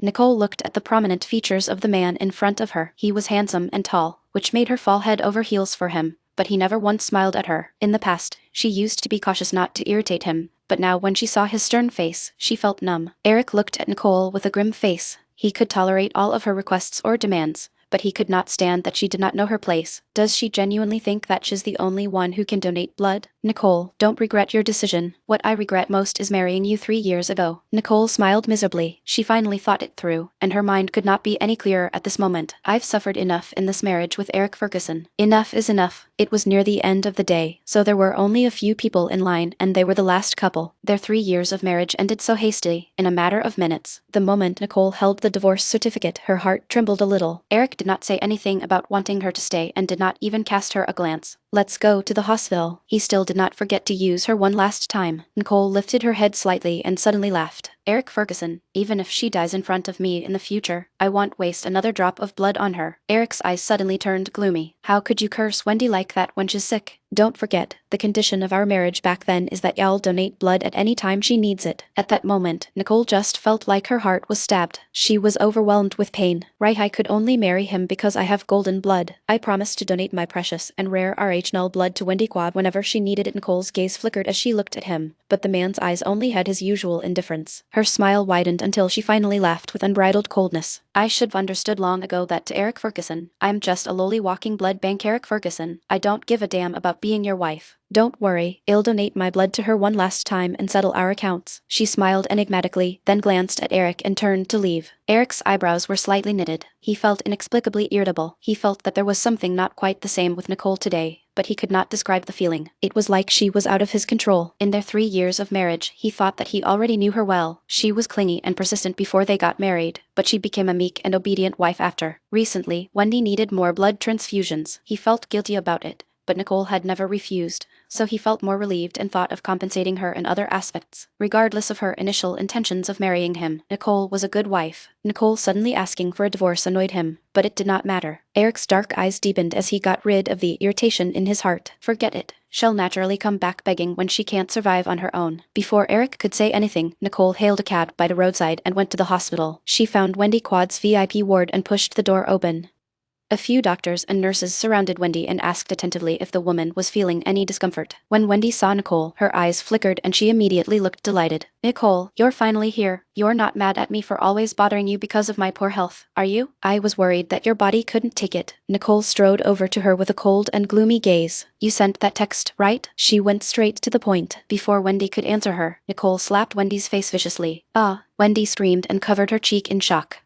Nicole looked at the prominent features of the man in front of her. He was handsome and tall, which made her fall head over heels for him, but he never once smiled at her. In the past, she used to be cautious not to irritate him, but now when she saw his stern face, she felt numb. Eric looked at Nicole with a grim face. He could tolerate all of her requests or demands, but he could not stand that she did not know her place. Does she genuinely think that she's the only one who can donate blood? Nicole, don't regret your decision. What I regret most is marrying you 3 years ago. Nicole smiled miserably. She finally thought it through, and her mind could not be any clearer at this moment. I've suffered enough in this marriage with Eric Ferguson. Enough is enough. It was near the end of the day, so there were only a few people in line, and they were the last couple. Their 3 years of marriage ended so hastily, in a matter of minutes. The moment Nicole held the divorce certificate, her heart trembled a little. Eric did not say anything about wanting her to stay and did not even cast her a glance. Let's go to the hospital. He still did not forget to use her one last time. Nicole lifted her head slightly and suddenly laughed. Eric Ferguson, even if she dies in front of me in the future, I won't waste another drop of blood on her. Eric's eyes suddenly turned gloomy. How could you curse Wendy like that when she's sick? Don't forget, the condition of our marriage back then is that y'all donate blood at any time she needs it. At that moment, Nicole just felt like her heart was stabbed. She was overwhelmed with pain. Right, I could only marry him because I have golden blood. I promised to donate my precious and rare RH blood to Wendy Quad whenever she needed it. Nicole's gaze flickered as she looked at him, but the man's eyes only had his usual indifference. Her smile widened until she finally laughed with unbridled coldness. I should have understood long ago that to Eric Ferguson, I'm just a lowly walking blood bank. Eric Ferguson, I don't give a damn about being your wife. Don't worry, I'll donate my blood to her one last time and settle our accounts. She smiled enigmatically, then glanced at Eric and turned to leave. Eric's eyebrows were slightly knitted. He felt inexplicably irritable. He felt that there was something not quite the same with Nicole today, but he could not describe the feeling. It was like she was out of his control. In their 3 years of marriage, he thought that he already knew her well. She was clingy and persistent before they got married, but she became a meek and obedient wife after. Recently, Wendy needed more blood transfusions. He felt guilty about it, but Nicole had never refused, so he felt more relieved and thought of compensating her in other aspects. Regardless of her initial intentions of marrying him, Nicole was a good wife. Nicole suddenly asking for a divorce annoyed him, but it did not matter. Eric's dark eyes deepened as he got rid of the irritation in his heart. Forget it. She'll naturally come back begging when she can't survive on her own. Before Eric could say anything, Nicole hailed a cab by the roadside and went to the hospital. She found Wendy Quad's VIP ward and pushed the door open. A few doctors and nurses surrounded Wendy and asked attentively if the woman was feeling any discomfort. When Wendy saw Nicole, her eyes flickered and she immediately looked delighted. Nicole, you're finally here. You're not mad at me for always bothering you because of my poor health, are you? I was worried that your body couldn't take it. Nicole strode over to her with a cold and gloomy gaze. You sent that text, right? She went straight to the point. Before Wendy could answer her, Nicole slapped Wendy's face viciously. Ah! Wendy screamed and covered her cheek in shock.